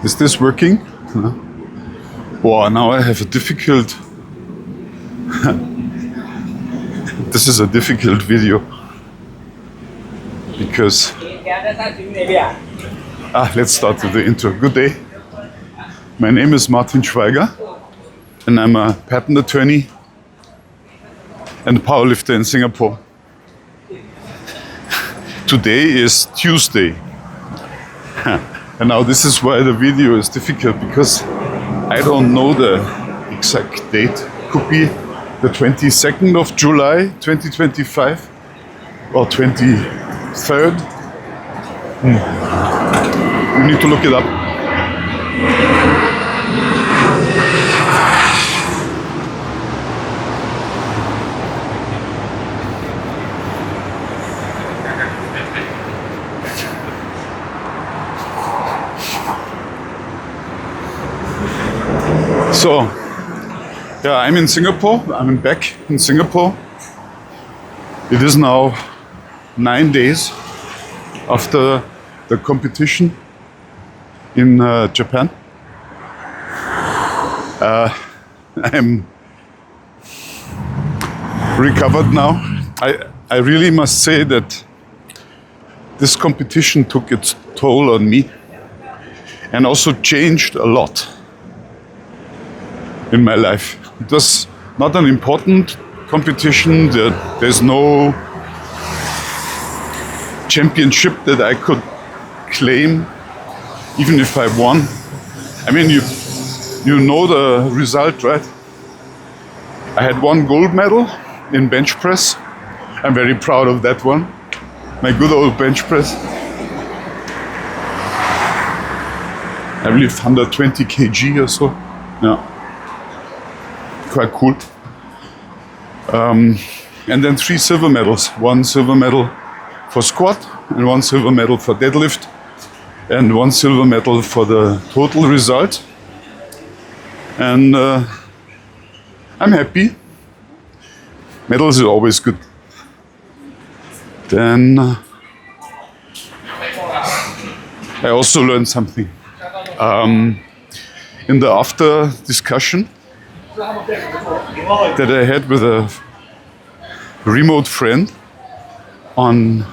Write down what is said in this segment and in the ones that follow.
Is this working? No. Wow, now I have a difficult... This is a difficult video. Because... let's start with the intro. Good day. My name is Martin Schweiger, and I'm a patent attorney and powerlifter in Singapore. Today is Tuesday. And now this is why the video is difficult, because I don't know the exact date. Could be the 22nd of July 2025 or 23rd. We need to look it up. So, yeah, I'm in Singapore. I'm back in Singapore. It is now 9 days after the competition in Japan. I'm recovered now. I really must say that this competition took its toll on me and also changed a lot in my life. It was not an important competition. There's no championship that I could claim, even if I won. I mean, you know the result, right? I had 1 gold medal in bench press. I'm very proud of that one. My good old bench press. I believe 120 kg or so. Yeah. Quite cool. And then 3 silver medals. 1 silver medal for squat, and 1 silver medal for deadlift, and 1 silver medal for the total result. And I'm happy. Medals are always good. Then I also learned something. In the after discussion that I had with a remote friend on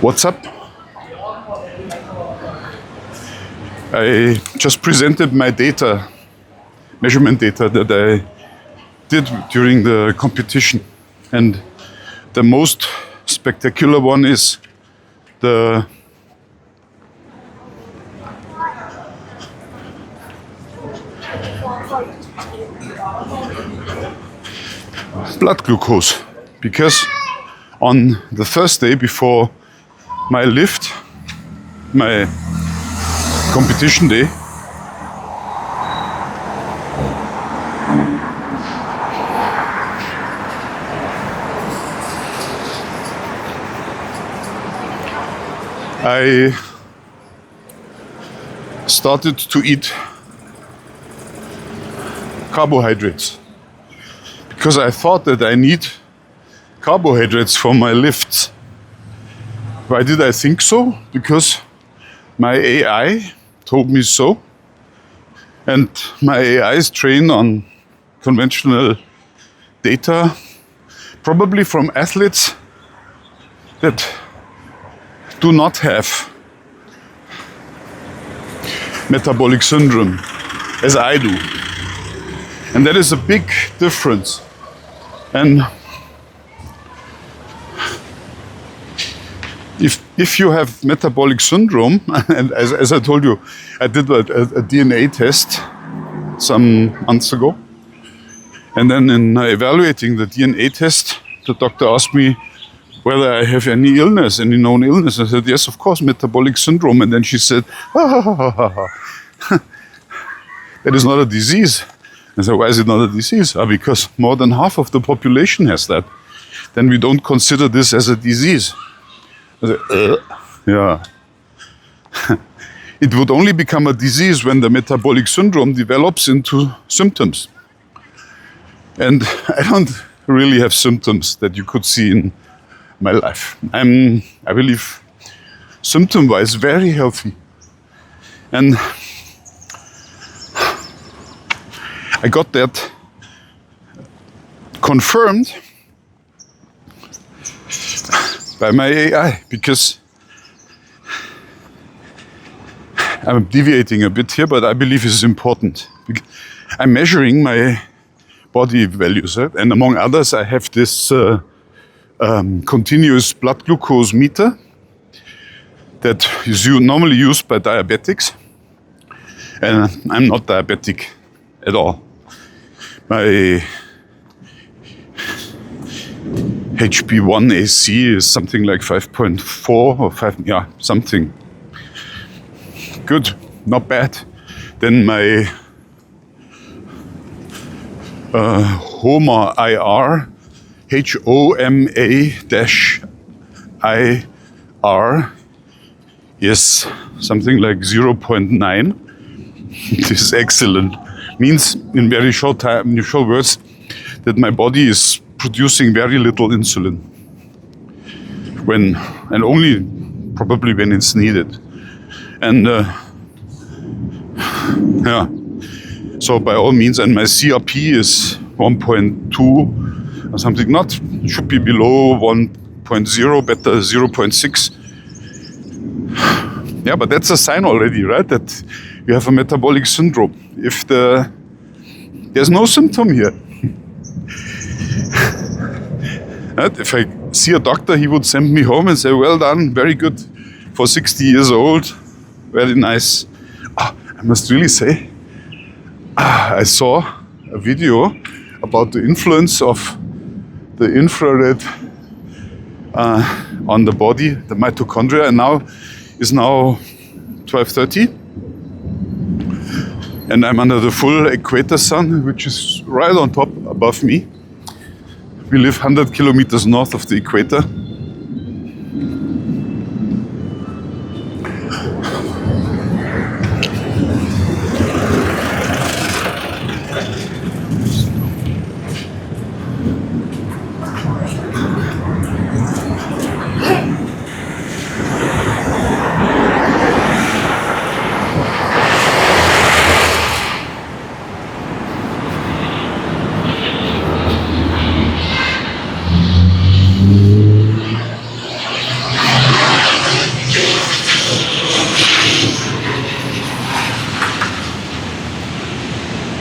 WhatsApp, I just presented my data, measurement data that I did during the competition. And the most spectacular one is the blood glucose, because on the Thursday before my lift, my competition day, I started to eat carbohydrates, because I thought that I need carbohydrates for my lifts. Why did I think so? Because my AI told me so. And my AI is trained on conventional data, probably from athletes that do not have metabolic syndrome, as I do. And that is a big difference. And if you have metabolic syndrome, and as I told you, I did a DNA test some months ago. And then in evaluating the DNA test, the doctor asked me whether I have any illness, any known illness. I said, yes, of course, metabolic syndrome. And then she said, that is not a disease. I said, why is it not a disease? Because more than half of the population has that. Then we don't consider this as a disease. I said, yeah. It would only become a disease when the metabolic syndrome develops into symptoms. And I don't really have symptoms that you could see in my life. I'm, I believe, symptom-wise very healthy. And I got that confirmed by my AI, because I'm deviating a bit here, but I believe it's important. I'm measuring my body values, right? And among others, I have this continuous blood glucose meter that is normally used by diabetics, and I'm not diabetic at all. My HB1AC is something like 5.4 or 5, yeah, something. Good, not bad. Then my HOMA IR, HOMA-IR, is something like 0.9. This is excellent. Means in very short time, in short words, that my body is producing very little insulin when, and only probably when it's needed. And yeah, so by all means, and my CRP is 1.2 or something, not, should be below 1.0, better 0.6. Yeah, but that's a sign already, right? That you have a metabolic syndrome. If there's no symptom here. Right? If I see a doctor, he would send me home and say, well done, very good, for 60 years old, very nice. I must really say, I saw a video about the influence of the infrared on the body, the mitochondria, and now is now 12:30, and I'm under the full equator sun, which is right on top above me. We live 100 kilometers north of the equator.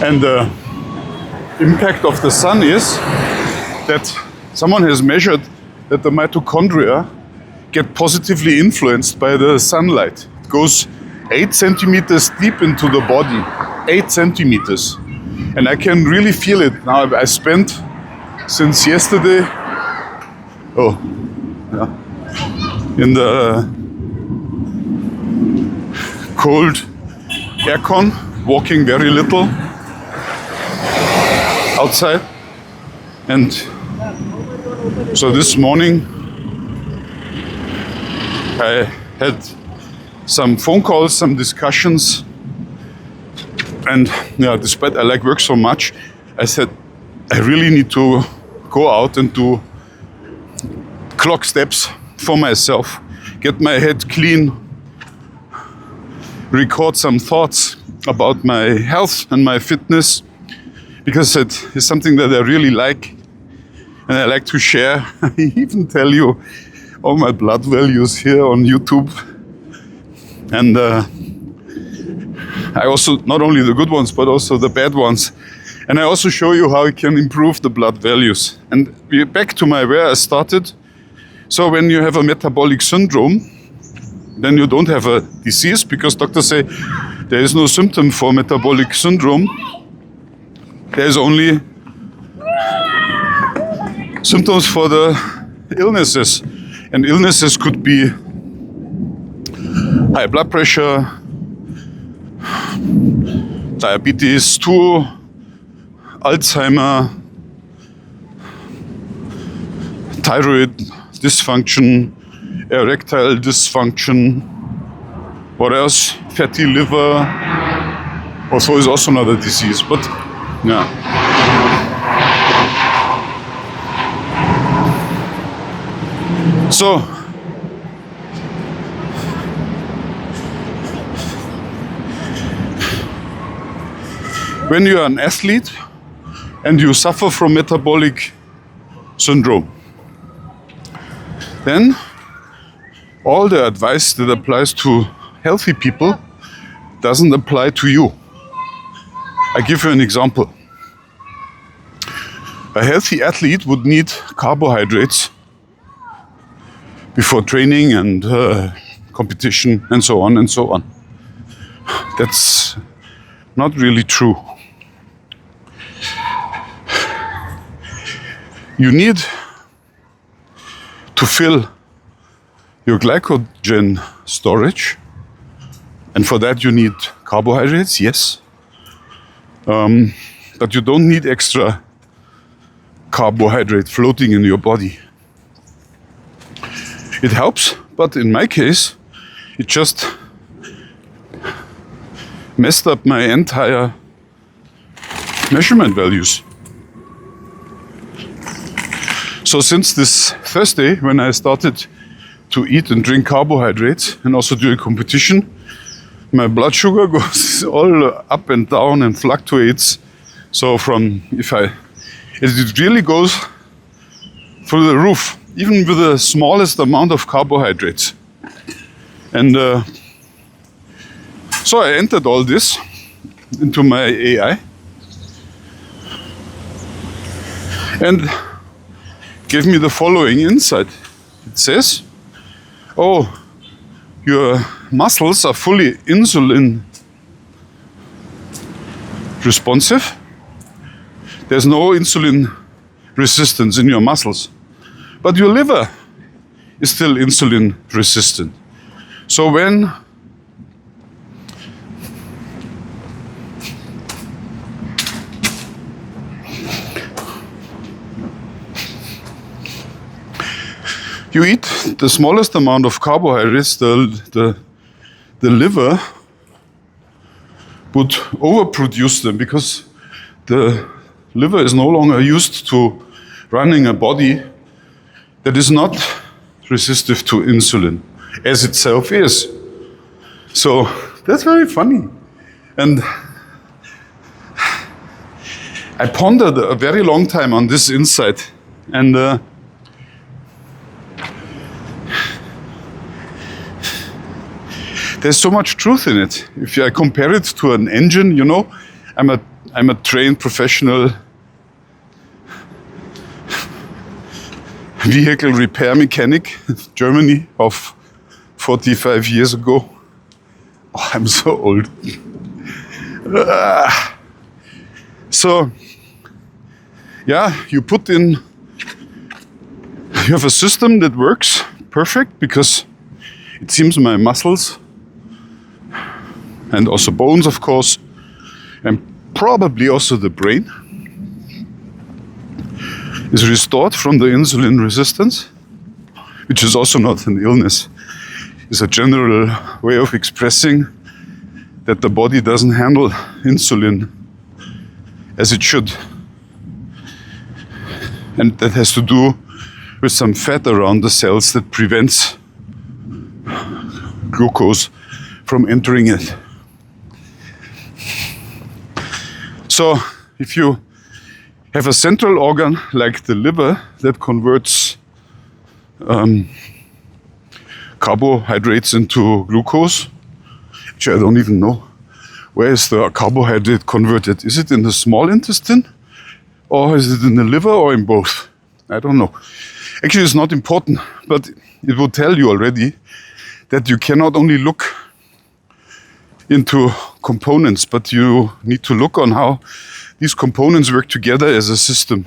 And the impact of the sun is that someone has measured that the mitochondria get positively influenced by the sunlight. It goes 8 centimeters deep into the body, 8 centimeters. And I can really feel it now. I spent since yesterday, in the cold aircon, walking very little outside. And so this morning I had some phone calls, some discussions, and yeah, despite I like work so much, I said I really need to go out and do clock steps for myself, get my head clean, record some thoughts about my health and my fitness, because it is something that I really like and I like to share. I even tell you all my blood values here on YouTube. And I also, not only the good ones, but also the bad ones. And I also show you how I can improve the blood values. And we're back to where I started. So when you have a metabolic syndrome, then you don't have a disease, because doctors say there is no symptom for metabolic syndrome. There's only symptoms for the illnesses. And illnesses could be high blood pressure, diabetes 2, Alzheimer, thyroid dysfunction, erectile dysfunction, what else? Fatty liver, also is also not a disease, but yeah. So when you are an athlete and you suffer from metabolic syndrome, then all the advice that applies to healthy people doesn't apply to you. I give you an example. A healthy athlete would need carbohydrates before training and competition and so on and so on. That's not really true. You need to fill your glycogen storage, and for that you need carbohydrates, yes. But you don't need extra carbohydrate floating in your body. It helps, but in my case, it just messed up my entire measurement values. So since this Thursday, when I started to eat and drink carbohydrates, and also during competition, my blood sugar goes all up and down and fluctuates. So it really goes through the roof, even with the smallest amount of carbohydrates. And so I entered all this into my AI and gave me the following insight. It says, oh, your muscles are fully insulin responsive. There's no insulin resistance in your muscles, but your liver is still insulin resistant. So when you eat the smallest amount of carbohydrates, the liver would overproduce them, because the liver is no longer used to running a body that is not resistive to insulin, as itself is. So that's very funny. And I pondered a very long time on this insight, and there's so much truth in it. If I compare it to an engine, you know, I'm a trained professional vehicle repair mechanic in Germany of 45 years ago. Oh, I'm so old. So, yeah, you have a system that works perfect, because it seems my muscles and also bones, of course, and probably also the brain is restored from the insulin resistance, which is also not an illness. It's a general way of expressing that the body doesn't handle insulin as it should. And that has to do with some fat around the cells that prevents glucose from entering it. So if you have a central organ like the liver that converts carbohydrates into glucose, which I don't even know, where is the carbohydrate converted? Is it in the small intestine, or is it in the liver, or in both? I don't know. Actually, it's not important, but it will tell you already that you cannot only look into components, but you need to look on how these components work together as a system.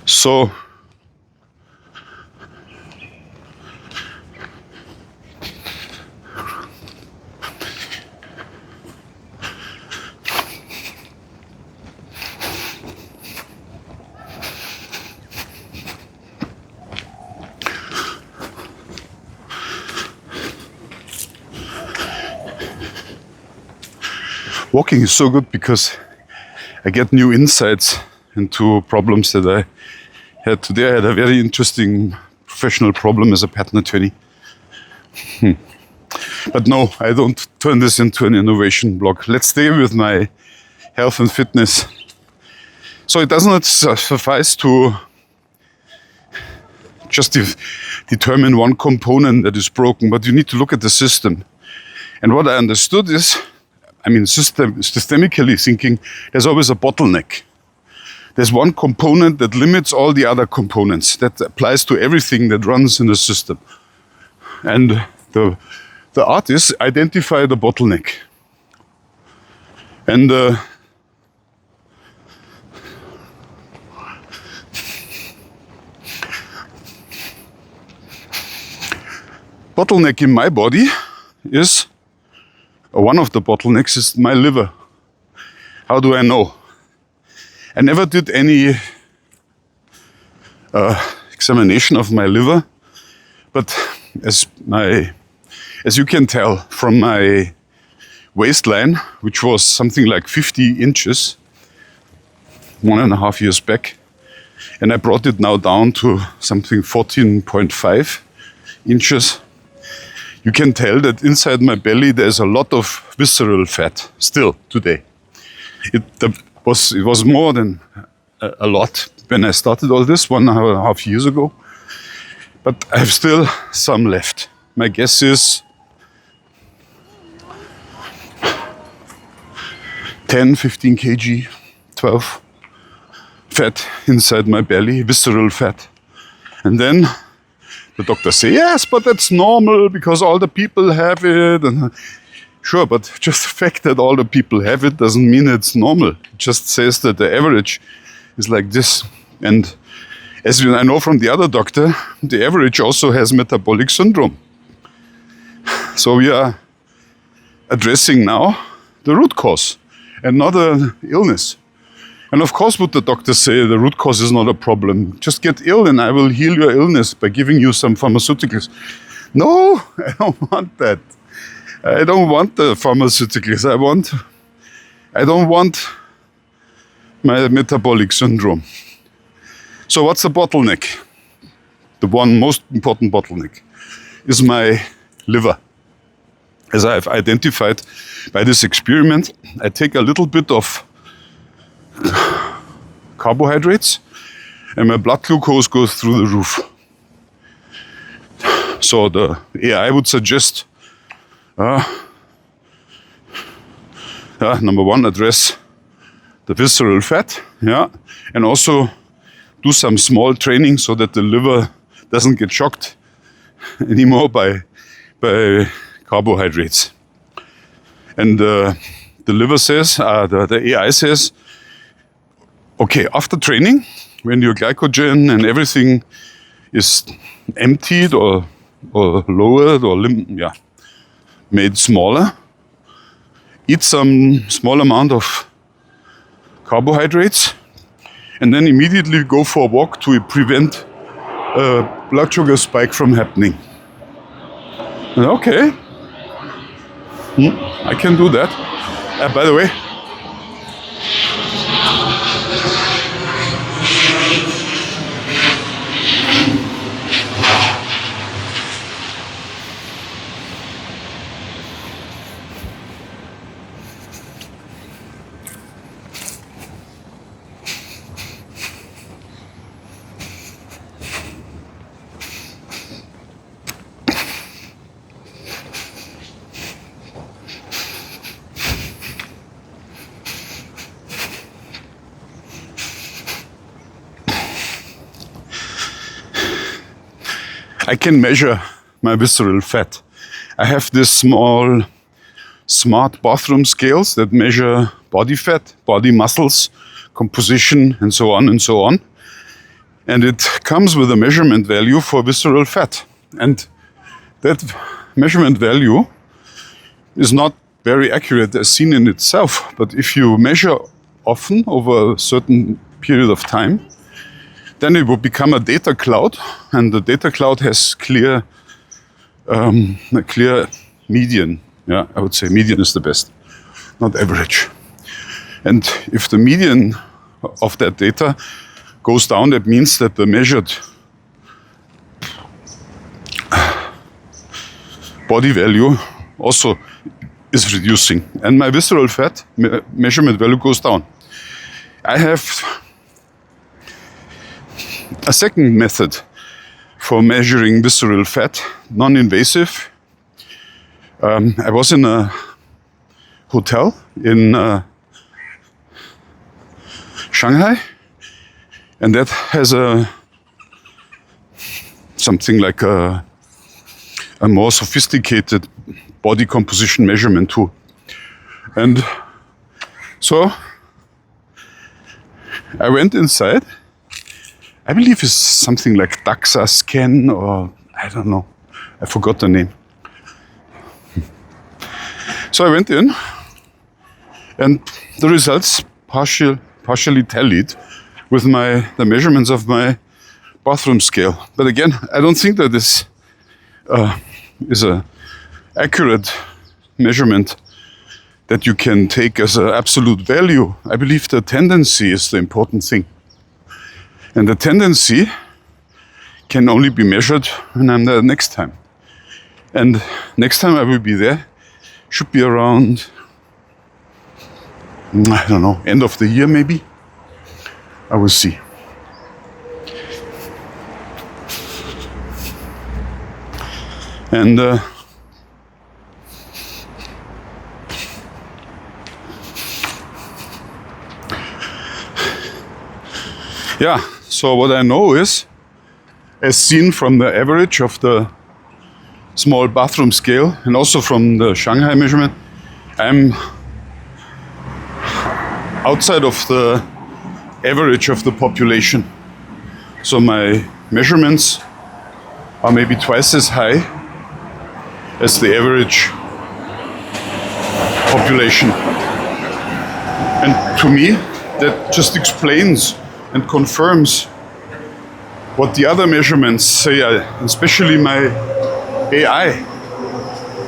So Walking is so good because I get new insights into problems that I had today. I had a very interesting professional problem as a pattern attorney. But no, I don't turn this into an innovation blog. Let's stay with my health and fitness. So it does not suffice to just determine one component that is broken, but you need to look at the system. And what I understood is, systemically thinking, there's always a bottleneck. There's one component that limits all the other components. That applies to everything that runs in the system. And the art is identify the bottleneck. And bottleneck in my body is, one of the bottlenecks is my liver. How do I know? I never did any examination of my liver, but as you can tell from my waistline, which was something like 50 inches 1.5 years back, and I brought it now down to something 14.5 inches, you can tell that inside my belly there's a lot of visceral fat still today. It was more than a lot when I started all this 1.5 years ago, but I have still some left. My guess is 10, 15 kg, 12 fat inside my belly, visceral fat. And then the doctors say, yes, but that's normal because all the people have it. And sure, but just the fact that all the people have it doesn't mean it's normal. It just says that the average is like this. And as I know from the other doctor, the average also has metabolic syndrome. So we are addressing now the root cause and not an illness. And of course, would the doctor say the root cause is not a problem. Just get ill and I will heal your illness by giving you some pharmaceuticals. No, I don't want that. I don't want the pharmaceuticals. I don't want my metabolic syndrome. So what's the bottleneck? The one most important bottleneck is my liver. As I've identified by this experiment, I take a little bit of carbohydrates and my blood glucose goes through the roof. So the AI would suggest, number one, address the visceral fat, and also do some small training so that the liver doesn't get shocked anymore by carbohydrates. And the liver says, the AI says, okay, after training, when your glycogen and everything is emptied or lowered or made smaller, eat some small amount of carbohydrates and then immediately go for a walk to prevent a blood sugar spike from happening. And okay, I can do that. By the way, I can measure my visceral fat. I have this small, smart bathroom scales that measure body fat, body muscles, composition, and so on and so on. And it comes with a measurement value for visceral fat. And that measurement value is not very accurate as seen in itself. But if you measure often over a certain period of time, then it will become a data cloud, and the data cloud has a clear median. Yeah, I would say median is the best. not average. And if the median of that data goes down, that means that the measured body value also is reducing, and my visceral fat measurement value goes down. I have a second method for measuring visceral fat, non-invasive. I was in a hotel in Shanghai, and that has something like a more sophisticated body composition measurement tool. And so I went inside. I believe it's something like DAXA scan, or I don't know, I forgot the name. So I went in, and the results partially tallied with the measurements of my bathroom scale. But again, I don't think that this is an accurate measurement that you can take as an absolute value. I believe the tendency is the important thing. And the tendency can only be measured when I'm there next time. And next time I will be there should be around, I don't know, end of the year maybe. I will see. And yeah, so what I know is, as seen from the average of the small bathroom scale and also from the Shanghai measurement, I'm outside of the average of the population. So my measurements are maybe twice as high as the average population. And to me, that just explains and confirms what the other measurements say, especially my AI.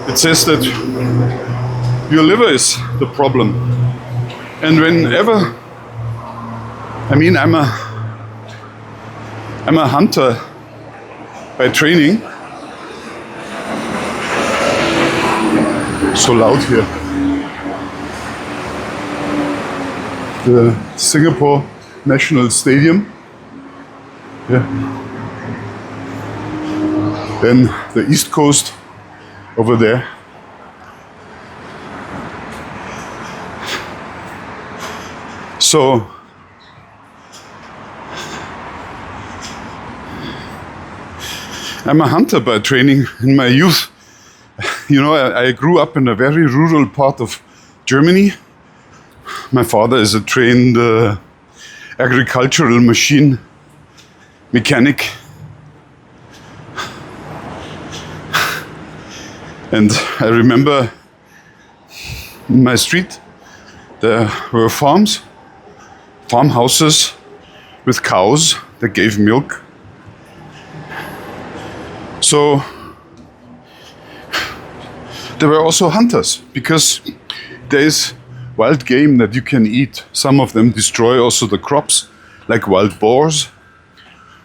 It says that your liver is the problem. And whenever, I mean, I'm a hunter by training. So loud here. The Singapore National Stadium. Yeah. Then the East Coast over there. So I'm a hunter by training. In my youth, you know, I grew up in a very rural part of Germany. My father is a trained agricultural machine mechanic. And I remember in my street there were farmhouses with cows that gave milk. So there were also hunters, because there is wild game that you can eat. Some of them destroy also the crops, like wild boars,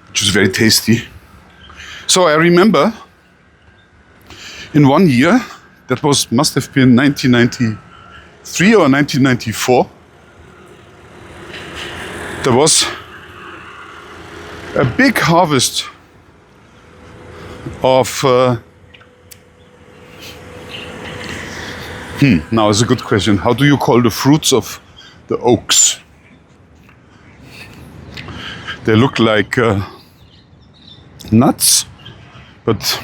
which is very tasty. So I remember in one year, that must have been 1993 or 1994, there was a big harvest of now is a good question. How do you call the fruits of the oaks? They look like nuts, but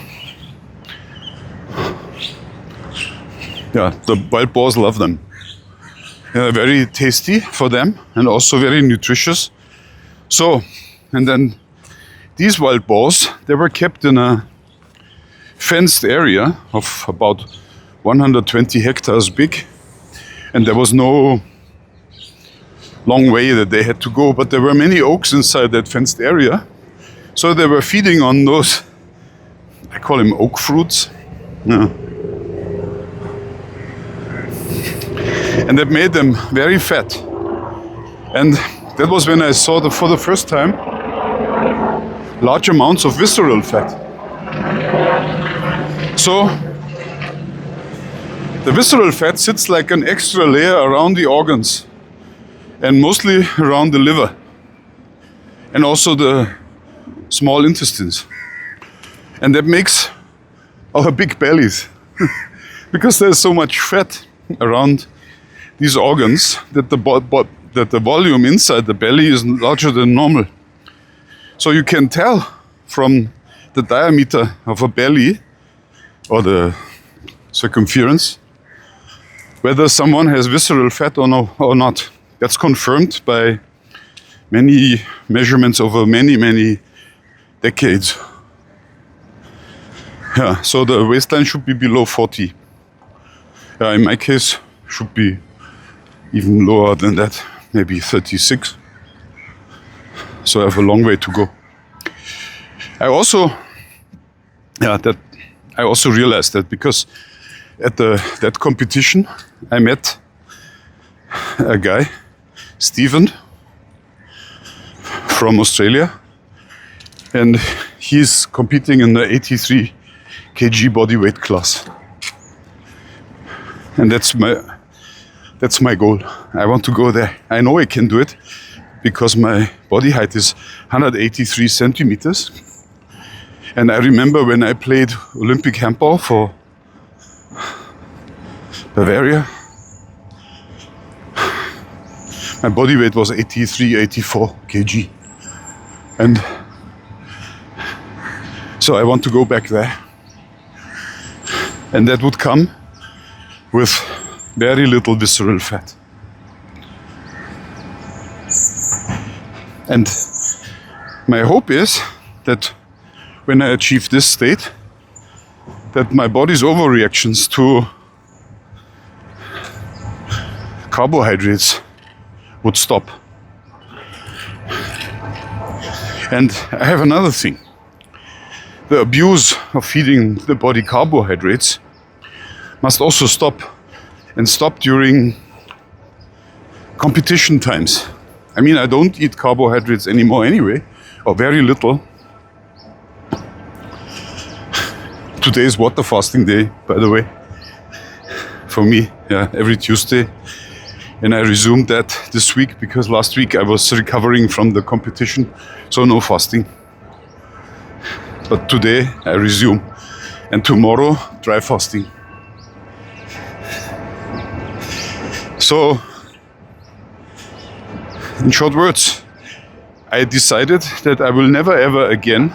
yeah, the wild boars love them. They're very tasty for them and also very nutritious. So, and then these wild boars, they were kept in a fenced area of about 120 hectares big, and there was no long way that they had to go, but there were many oaks inside that fenced area. So they were feeding on those, I call them oak fruits. Yeah. And that made them very fat. And that was when I saw for the first time large amounts of visceral fat. So the visceral fat sits like an extra layer around the organs and mostly around the liver and also the small intestines. And that makes our big bellies because there's so much fat around these organs that the volume inside the belly is larger than normal. So you can tell from the diameter of a belly or the circumference whether someone has visceral fat or not. That's confirmed by many measurements over many decades. Yeah, so the waistline should be below 40. In my case, should be even lower than that, maybe 36. So I have a long way to go. I also realized that because at that competition I met a guy, Stephen, from Australia, and he's competing in the 83 kg body weight class. And that's my goal. I want to go there. I know I can do it because my body height is 183 centimeters. And I remember when I played Olympic handball for Bavaria, my body weight was 83, 84 kg. And so I want to go back there. And that would come with very little visceral fat. And my hope is that when I achieve this state, that my body's overreactions to carbohydrates would stop. And I have another thing. The abuse of feeding the body carbohydrates must also stop, and stop during competition times. I mean, I don't eat carbohydrates anymore anyway, or very little. Today is water fasting day, by the way, for me, every Tuesday. And I resumed that this week because last week I was recovering from the competition, so no fasting. But today I resume, and tomorrow dry fasting. So, in short words, I decided that I will never ever again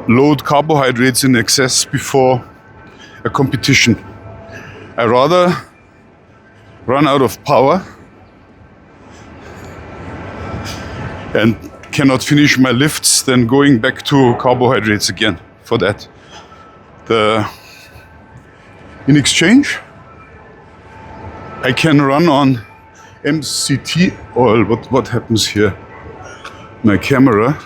load carbohydrates in excess before a competition. I rather run out of power and cannot finish my lifts than going back to carbohydrates again for that. In exchange, I can run on MCT oil. What happens here? My camera.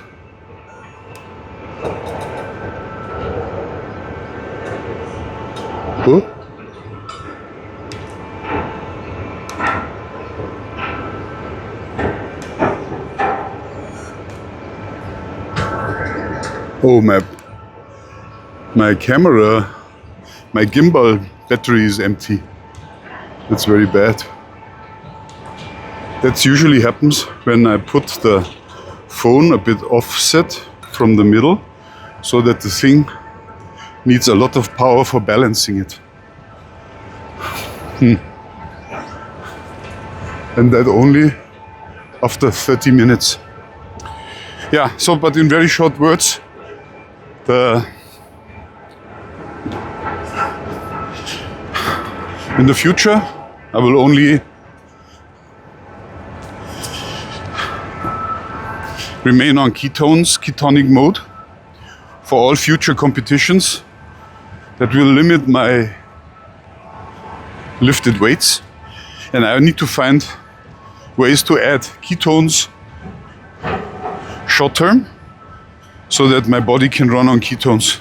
Oh. Oh, my camera, my gimbal battery is empty. That's very bad. That usually happens when I put the phone a bit offset from the middle, so that the thing needs a lot of power for balancing it. And that only after 30 minutes. Yeah, so, but in very short words, in the future, I will only remain on ketonic mode for all future competitions. That will limit my lifted weights, and I need to find ways to add ketones short term so that my body can run on ketones.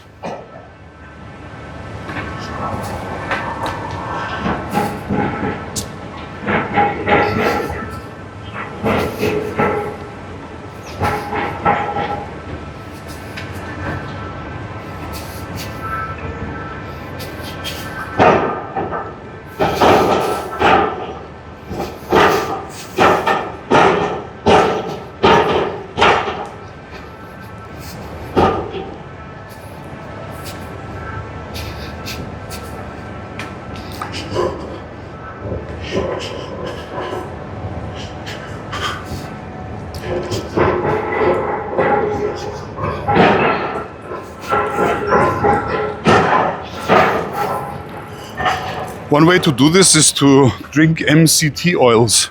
One way to do this is to drink MCT oils,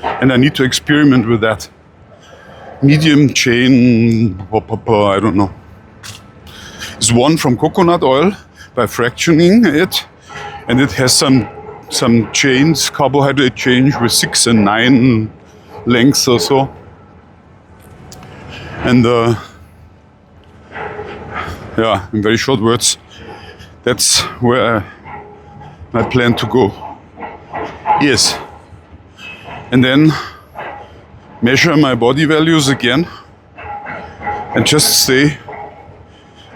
and I need to experiment with that. Medium chain, I don't know. It's one from coconut oil by fractioning it, and it has some chains, carbohydrate chain with 6 and 9 lengths or so. And yeah, in very short words, that's where I plan to go. Yes. And then measure my body values again and just stay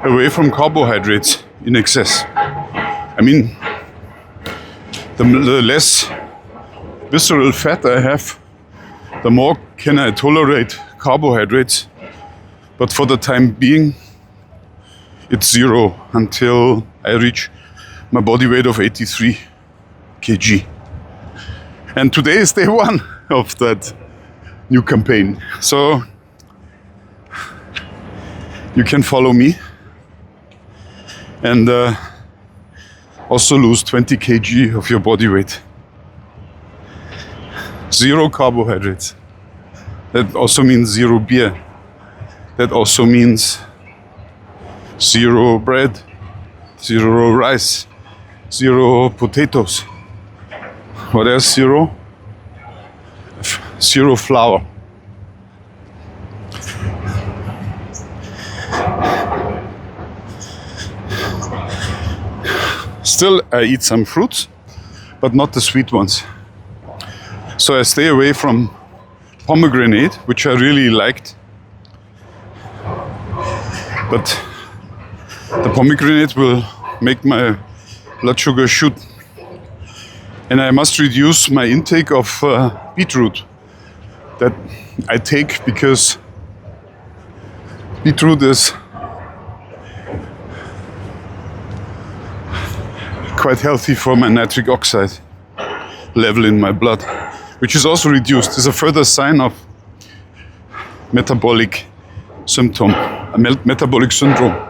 away from carbohydrates in excess. I mean, the less visceral fat I have, the more can I tolerate carbohydrates. But for the time being, it's 0 until I reach my body weight of 83 kg. And today is day 1 of that new campaign. So you can follow me and also lose 20 kg of your body weight. 0 carbohydrates. That also means 0 beer. That also means 0 bread, 0 rice, 0 potatoes. What else? 0? 0 flour. Still, I eat some fruits, but not the sweet ones. So I stay away from pomegranate, which I really liked. But the pomegranate will make my blood sugar shoot. And I must reduce my intake of beetroot that I take because beetroot is quite healthy for my nitric oxide level in my blood, which is also reduced. It's a further sign of metabolic symptom, a metabolic syndrome.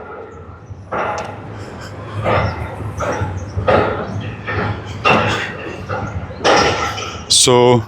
So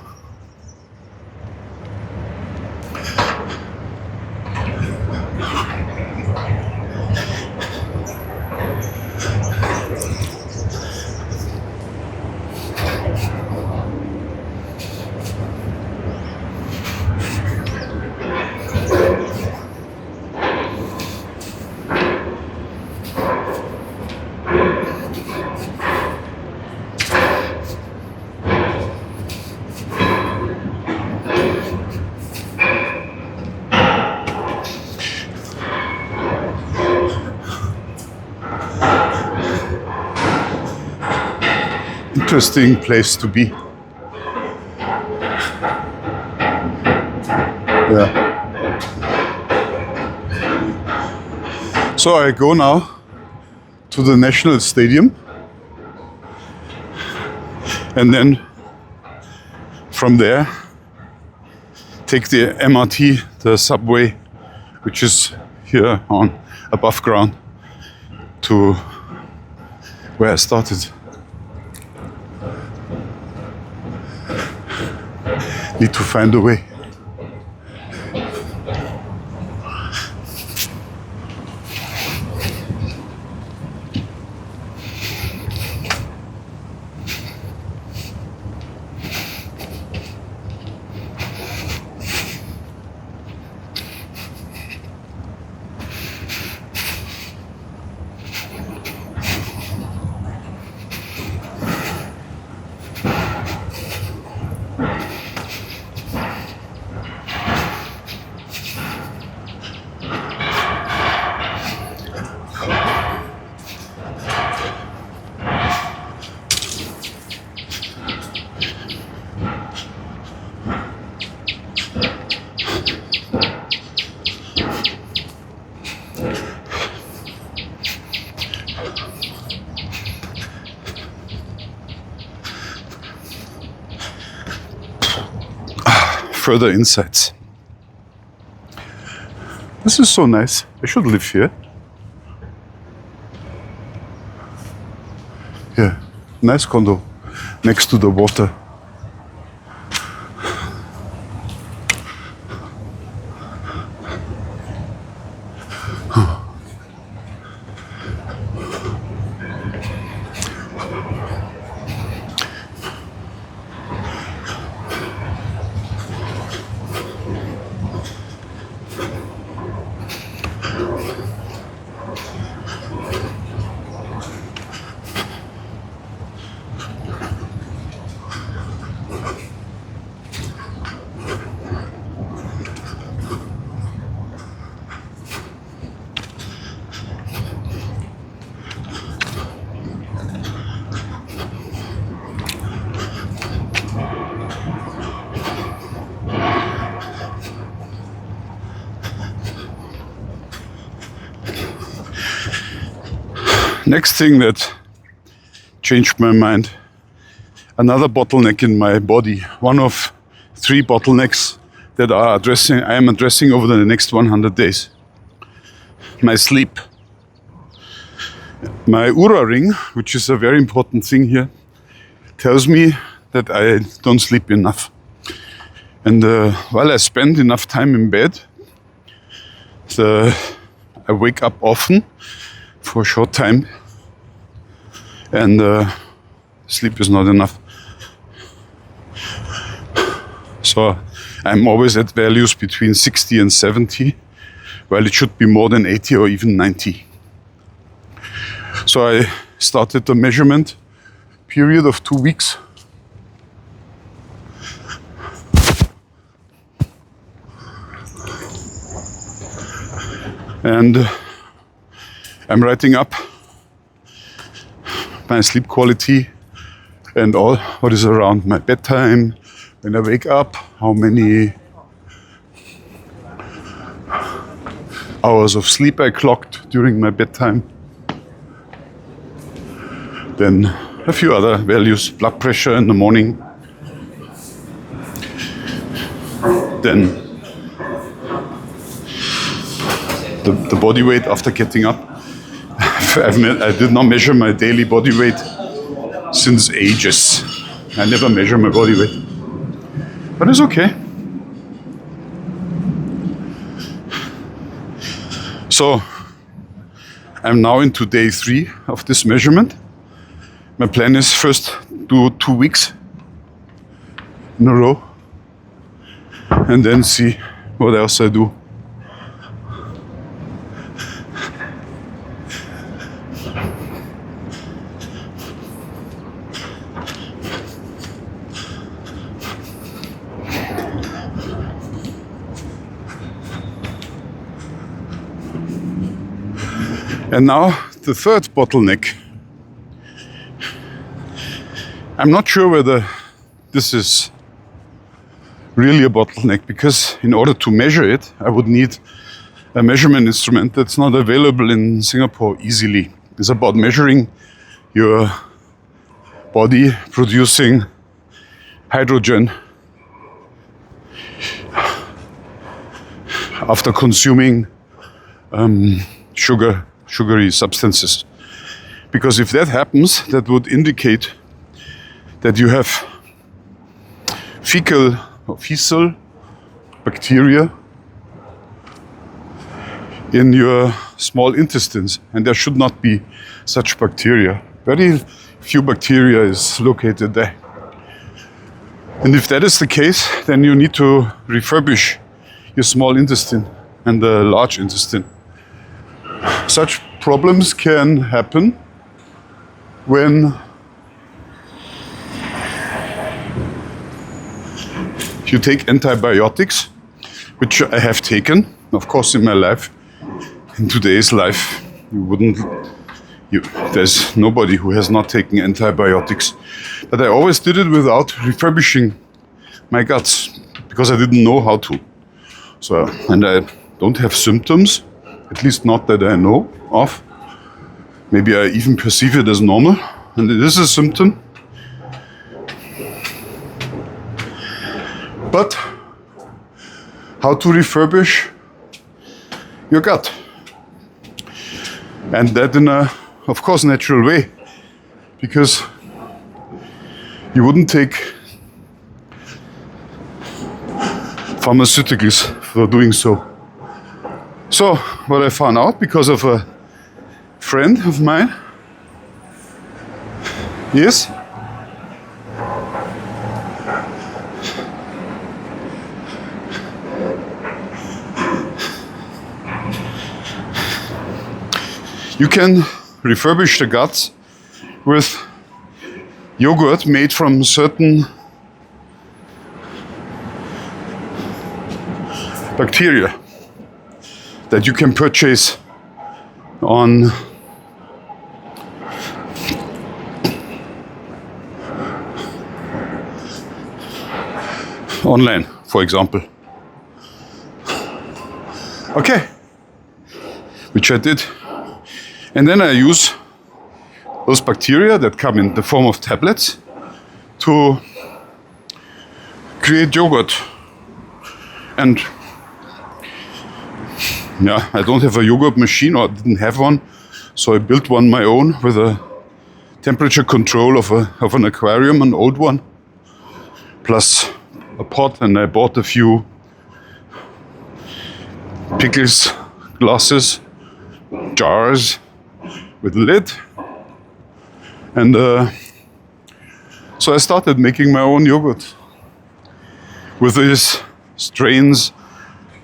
interesting place to be. Yeah. So I go now to the National Stadium, and then from there take the MRT, the subway, which is here on above ground, to where I started. Need to find a way. Further insights. This is so nice. I should live here. Yeah, Nice condo next to the water. Next thing that changed my mind, another bottleneck in my body, one of 3 bottlenecks that I am addressing over the next 100 days. My sleep. My Oura ring, which is a very important thing here, tells me that I don't sleep enough. And while I spend enough time in bed, I wake up often for a short time, and sleep is not enough. So I'm always at values between 60 and 70, while it should be more than 80 or even 90. So I started the measurement period of 2 weeks. And I'm writing up my sleep quality and all what is around my bedtime, when I wake up, how many hours of sleep I clocked during my bedtime. Then a few other values, blood pressure in the morning. Then the body weight after getting up. I did not measure my daily body weight since ages. I never measure my body weight. But it's okay. So I'm now into day 3 of this measurement. My plan is first do 2 weeks in a row and then see what else I do. And now the third bottleneck. I'm not sure whether this is really a bottleneck, because in order to measure it, I would need a measurement instrument that's not available in Singapore easily. It's about measuring your body producing hydrogen after consuming sugary substances. Because if that happens, that would indicate that you have fecal or fecal bacteria in your small intestines, and there should not be such bacteria. Very few bacteria is located there. And if that is the case, then you need to refurbish your small intestine and the large intestine. Such problems can happen when you take antibiotics, which I have taken, of course, in my life. In today's life, there's nobody who has not taken antibiotics. But I always did it without refurbishing my guts, because I didn't know how to. So, and I don't have symptoms, at least not that I know of. Maybe I even perceive it as normal, and it is a symptom. But how to refurbish your gut? And that in a, of course, natural way. Because you wouldn't take pharmaceuticals for doing so. So what I found out because of a friend of mine is you can refurbish the guts with yogurt made from certain bacteria that you can purchase on online, for example. Okay, which I did. And then I use those bacteria that come in the form of tablets to create yogurt. And yeah, I don't have a yogurt machine, or didn't have one, so I built one my own with a temperature control of an aquarium, an old one, plus a pot, and I bought a few pickles glasses, jars with lid, and so I started making my own yogurt with these strains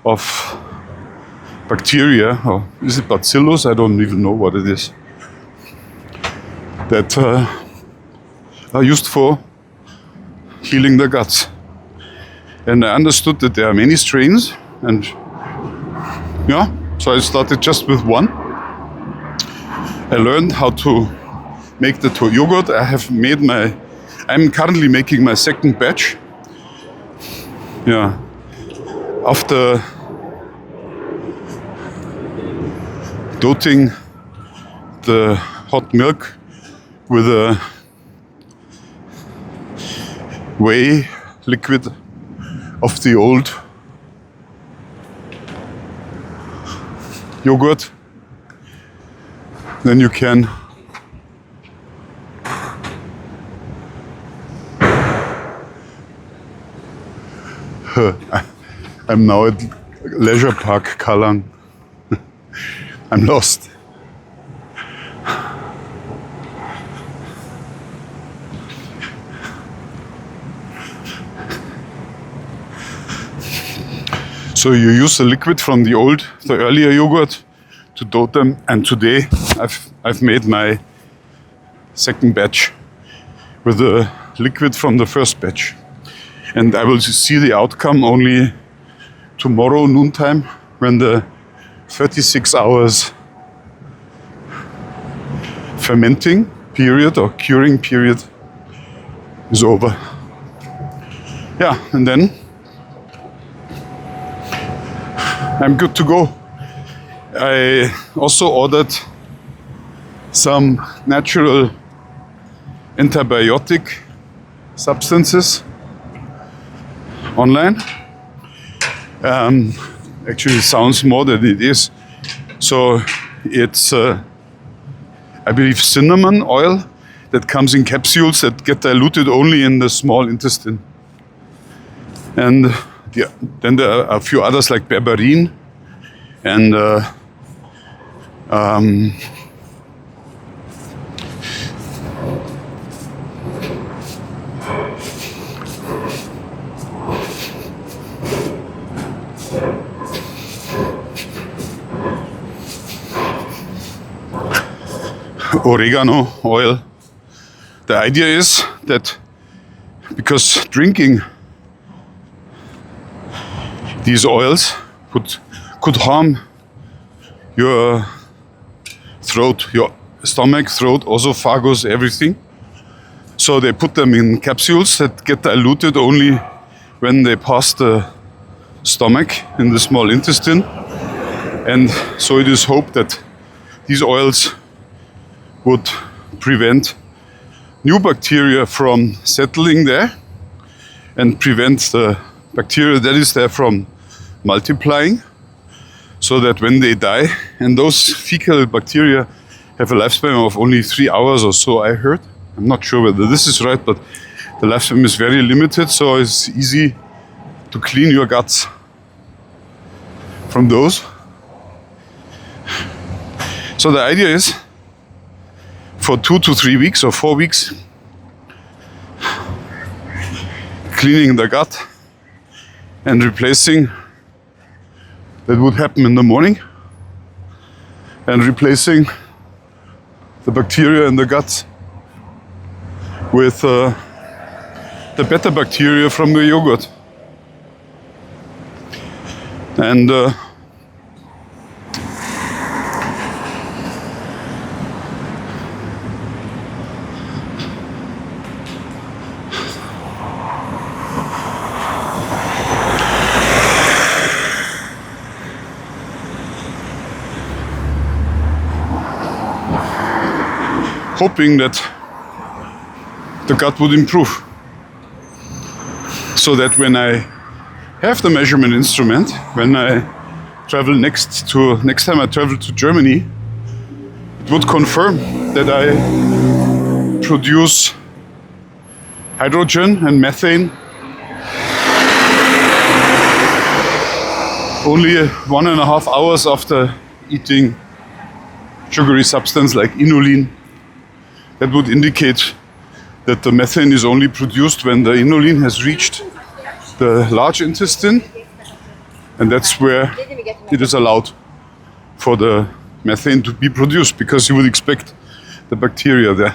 of bacteria, or is it bacillus? I don't even know what it is, that are used for healing the guts. And I understood that there are many strains, and yeah, so I started just with one. I learned how to make the yogurt. I'm currently making my second batch. Yeah, after doting the hot milk with a whey liquid of the old yogurt, then you can I'm now at Leisure Park Kallang. I'm lost. So you use the liquid from the earlier yogurt to dough them, and today I've made my second batch with the liquid from the first batch. And I will see the outcome only tomorrow noontime, when the 36 hours fermenting period or curing period is over. Yeah, and then I'm good to go. I also ordered some natural antibiotic substances online. Actually, it sounds more than it is. So it's, I believe, cinnamon oil that comes in capsules that get diluted only in the small intestine. And then there are a few others like berberine and oregano oil. The idea is that because drinking these oils could harm your throat, your stomach, throat, esophagus, everything. So they put them in capsules that get diluted only when they pass the stomach in the small intestine. And so it is hoped that these oils would prevent new bacteria from settling there and prevent the bacteria that is there from multiplying, so that when they die, and those fecal bacteria have a lifespan of only 3 hours or so, I heard. I'm not sure whether this is right, but The lifespan is very limited, so it's easy to clean your guts from those. So the idea is for 2 to 3 weeks or 4 weeks, cleaning the gut and replacing, that would happen in the morning, and replacing the bacteria in the gut with the better bacteria from the yogurt. And hoping that the gut would improve, so that when I have the measurement instrument, when I travel next time I travel to Germany, it would confirm that I produce hydrogen and methane only 1.5 hours after eating sugary substance like inulin. That would indicate that the methane is only produced when the inulin has reached the large intestine, and that's where it is allowed for the methane to be produced, because you would expect the bacteria there.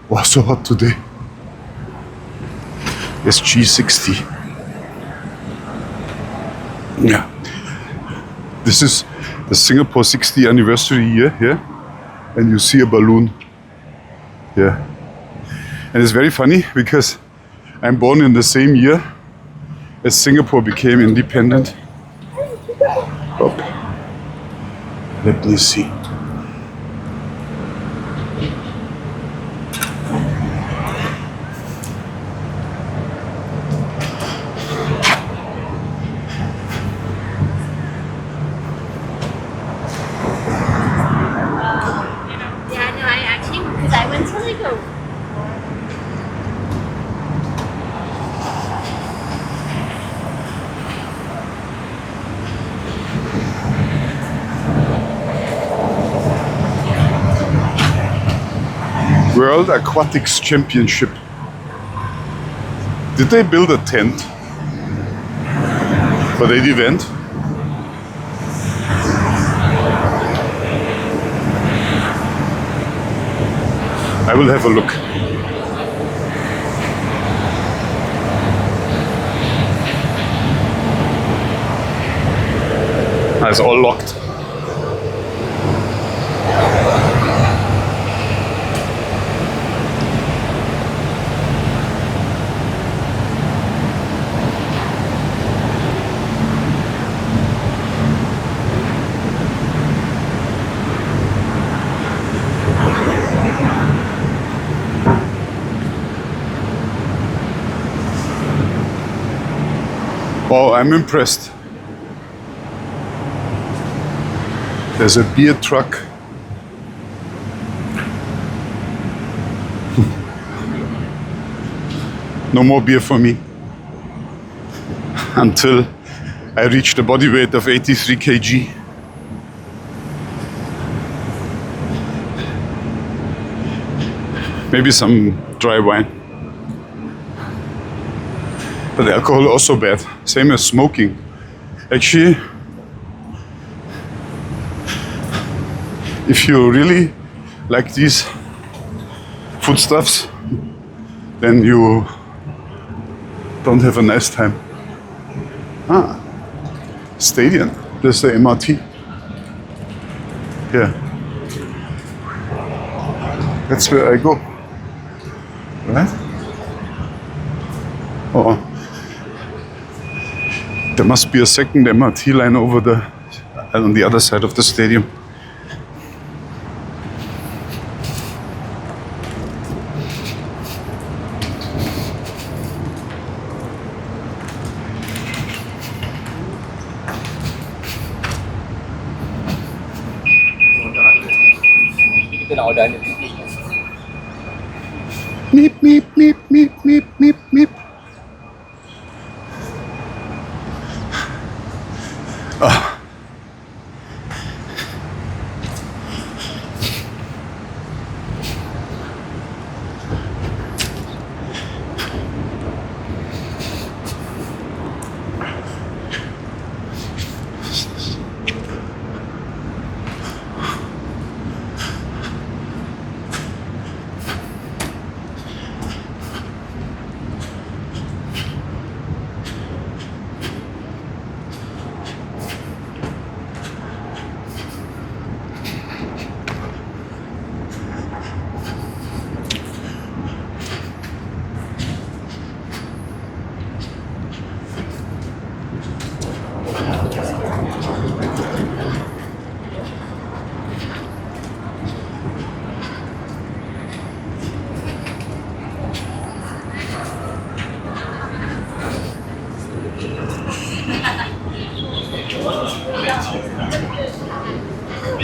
Wow, so hot today. SG60. Yeah. This is the Singapore 60th anniversary year here, and you see a balloon. Yeah. And it's very funny because I'm born in the same year as Singapore became independent. Oh. Let me see. World Aquatics Championship. Did they build a tent for that event? I will have a look. It's all locked. Oh, I'm impressed. There's a beer truck. No more beer for me. Until I reach the body weight of 83 kg. Maybe some dry wine. But alcohol also bad, same as smoking. Actually, if you really like these foodstuffs, then you don't have a nice time. Ah, stadium, there's the MRT. Yeah, that's where I go, right? Oh. There must be a second MRT line over on the other side of the stadium. Meep, meep, meep, meep, meep, meep, meep.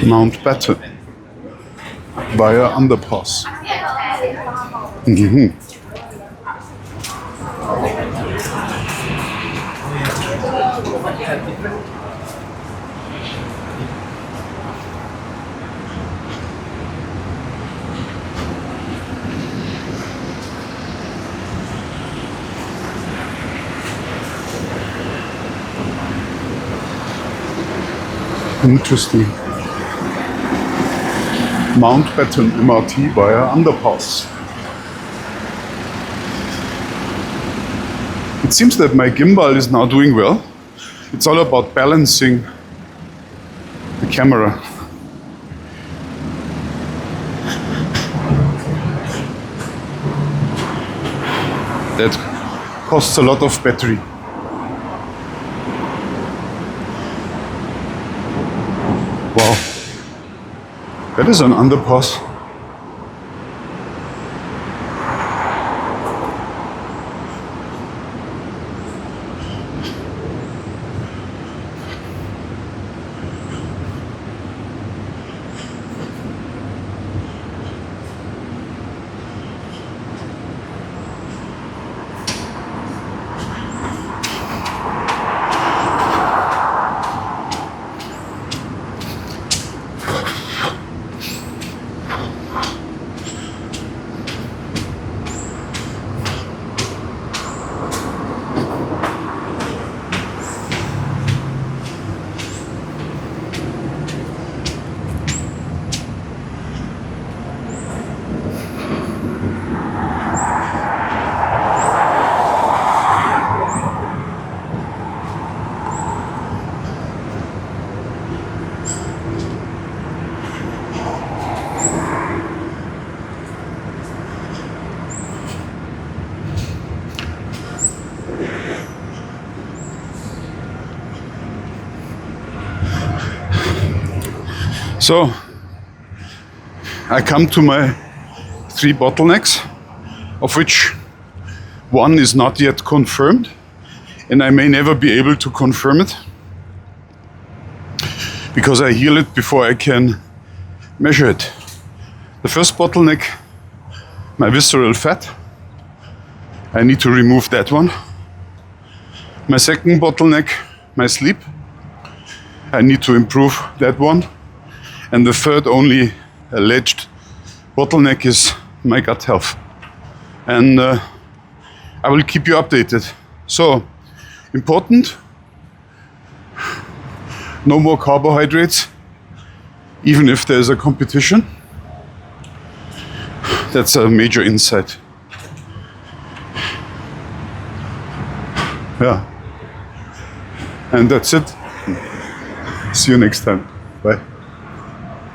Mountbatten via underpass. Interesting. Mountbatten MRT via underpass. It seems that my gimbal is now doing well. It's all about balancing the camera. That costs a lot of battery. Wow, that is an underpass. So I come to my 3 bottlenecks, of which one is not yet confirmed, and I may never be able to confirm it because I heal it before I can measure it. The first bottleneck, my visceral fat. I need to remove that one. My second bottleneck, my sleep. I need to improve that one. And the third, only alleged bottleneck, is my gut health. And I will keep you updated. So, important, no more carbohydrates, even if there's a competition. That's a major insight. Yeah. And that's it. See you next time. Bye.